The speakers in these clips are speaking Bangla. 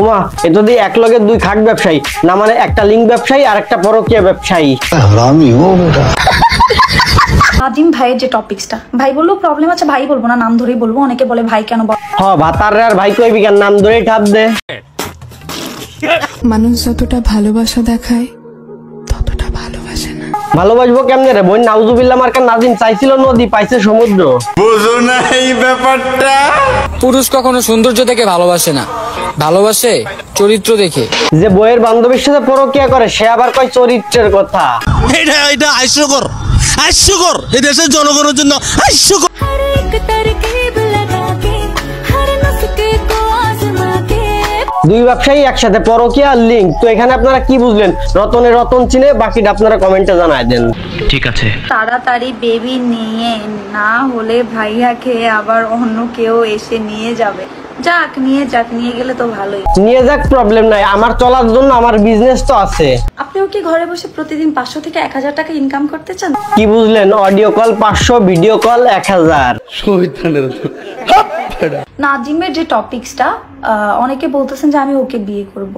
ওমা এ তো দিয়ে এক লগে দুই খাট ব্যবসায়ী, না মানে একটা লিঙ্ক ব্যবসায়ী আর একটা পরকীয়া ব্যবসায়ী। নাজিম ভাইয়ের যে টপিকসটা, ভাই বললো প্রবলেম আছে, ভাই বলবো না, নাম ধরেই বলবো। অনেকে বলে ভাই কেন বল, ভাতারে আর ভাই কইবি কেন, নাম ধরেই ঠাপ দে। মানুষ যতটা ভালোবাসা দেখায় ততটা ভালোবাসে না। ভালোবাসবো কেমনে রে বোন? নাউজুবিল্লাহ মার্কা নাজিম চাইছিল নদী, পাইছে সমুদ্র। বুঝো না এই ব্যাপারটা? পুরুষ কখনো সৌন্দর্য দেখে ভালোবাসে না, ভালোবাসে চরিত্র দেখে। যে বইয়ের বান্ধবীর সাথে পরকীয়া করে সে আবার কয় চরিত্রের কথা। এটা হাস্যকর, হাস্যকর, এই দেশের জনগণের জন্য হাস্যকর। দুই ব্যবসায়ী একসাথে পরকীয়া আর লিঙ্ক, তো এখানে আপনারা কি বুঝলেন? রতনে রতন চিনে, বাকিটা আপনারা কমেন্টে জানাই দেন। ঠিক আছে। তাড়াতাড়ি বেবি নিয়ে, না হলে ভাইয়া খেয়ে আবার অন্য কেউ এসে নিয়ে যাবে। যাক নিয়ে যাক, নিয়ে গেলে তো ভালোই। নিয়ে যাক, প্রবলেম নাই, আমার চলার জন্য আমার বিজনেস তো আছে। আপনিও কি ঘরে বসে প্রতিদিন 500 থেকে 1000 টাকা ইনকাম করতে চান? কি বুঝলেন? Audio call 500, video call 1000। নাজিমের যে টপিকসটা, অনেকে বলতেছেন যে আমি ওকে বিয়ে করব।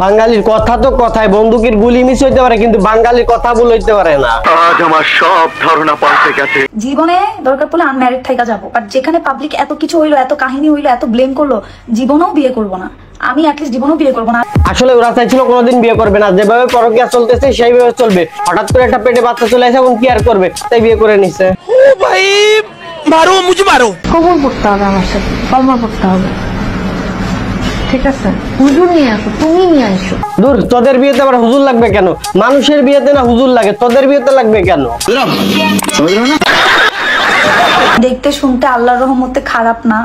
বাঙালির কথা তো কথায়, বন্দুকের গুলি মিস হইতে পারে কিন্তু বাঙালির কথা বলে হইতে পারে না। আজ আমার সব ধারণা পাল্টে গেছে। জীবনে দরকার পড়লে আনম্যারিড থেকে যাবো, বাট যেখানে পাবলিক এত কিছু হইলো, এত কাহিনী হইলো, এত ব্লেম করলো, জীবনেও বিয়ে করব না। আমি অ্যাটলিস্ট জীবনেও বিয়ে করব না। আসলে ওরা চাইছিল কোনোদিন বিয়ে করবে না, যেভাবে পরকীয়া চলতেছে সেইভাবে চলবে। হঠাৎ করে একটা পেটে বাচ্চা চলে আসে, এখন কি আর করবে, তাই বিয়ে করে নিছে। ও ভাই মারো, মুঝে মারো। কবর পড়তে হবে আমার সাথে, কলমা পড়তে হবে, ঠিক আছে? হুজুর নিয়ে আসো, তুমি নিয়ে আসো। দূর, তোদের বিয়েতে আবার হুজুর লাগবে কেন? মানুষের বিয়েতে না হুজুর লাগে, তোদের বিয়েতে লাগবে কেন? দেখতে শুনতে আল্লাহর রহমতে খারাপ না,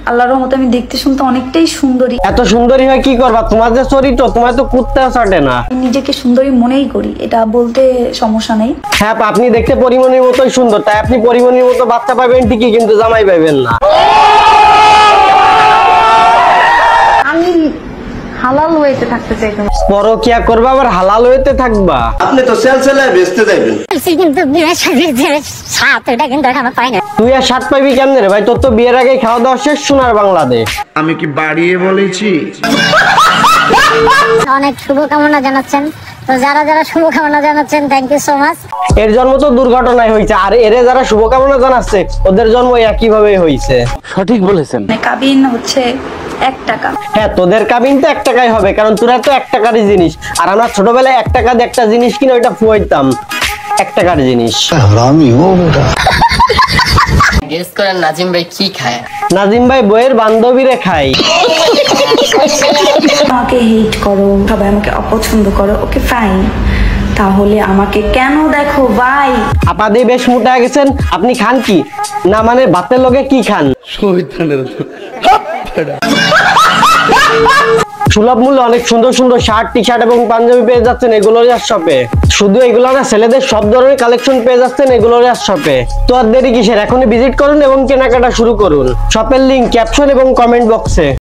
আল্লাহর রহমতে আমি দেখতে শুনতে অনেকটাই সুন্দরী। এত সুন্দরী হয় কি করবা? তোমার যে চরিত্র, তোমার তো কুত্তাও ছাটে না। নিজেকে সুন্দরী মনেই করি, এটা বলতে সমস্যা নেই। হ্যাঁ, আপনি দেখতে পরিমণির মতোই সুন্দর, তাই আপনি পরিমণির মতো বাচ্চা পাবেন ঠিকই, কিন্তু জামাই পাবেন না। আমি হালাল ওয়েতে থাকতে চাই। তোমার পরকীয়া করবা আবার হালাল হইতে থাকবা? আপনি তো সেলসেলায় বেচতে যাইবেন। তুই আর স্বাদ পাইবি কেমনে রে ভাই? তোর তো বিয়ের আগে খাওয়া দাওয়া শেষ সোনার বাংলাদেশ। আমি কি বাড়িয়ে বলেছি? অনেক শুভকামনা জানাচ্ছেন, তো যারা যারা শুভকামনা জানাচ্ছেন থ্যাংক ইউ সো মাচ। এর জন্ম তো দুর্ঘটনায় হয়েছে, আর এরে যারা শুভকামনা জানাচ্ছে ওদের জন্ম একই ভাবে হয়েছে। সঠিক বলেছেন। কাবিন হচ্ছে 1 টাকা। হ্যাঁ, তোদের কাবিন তো 1 টাকায় হবে, কারণ তোরা তো 1 টাকারই জিনিস, আর আমরা ছোটবেলায় 1 টাকা দিয়ে একটা জিনিস কিনে ওইটা ফুয়াইতাম। 1 টাকার জিনিস। গেস করেন নাজিম ভাই কি খায়? নাজিম ভাই বইয়ের বান্ধবীরে খাই। আমাকে হেট করো, সবাই আমাকে অপছন্দ করো, ওকে ফাইন, তাহলে আমাকে কেন দেখো ভাই? আপাদি বেশ মোটা গেছেন, আপনি খান কি? না মানে ভাতের লগে কি খান? সুলভ মূল্যে অনেক সুন্দর সুন্দর শার্ট, টি শার্ট এবং পাঞ্জাবি পেয়ে যাচ্ছেন এগুলোর শপে। শুধু এগুলো না, ছেলেদের সব ধরনের কালেকশন পেয়ে যাচ্ছেন এগুলোর শপে। তো আর দেরি কিসের, এখনই ভিজিট করুন এবং কেনাকাটা শুরু করুন। শপের লিংক ক্যাপশন এবং কমেন্ট বক্সে।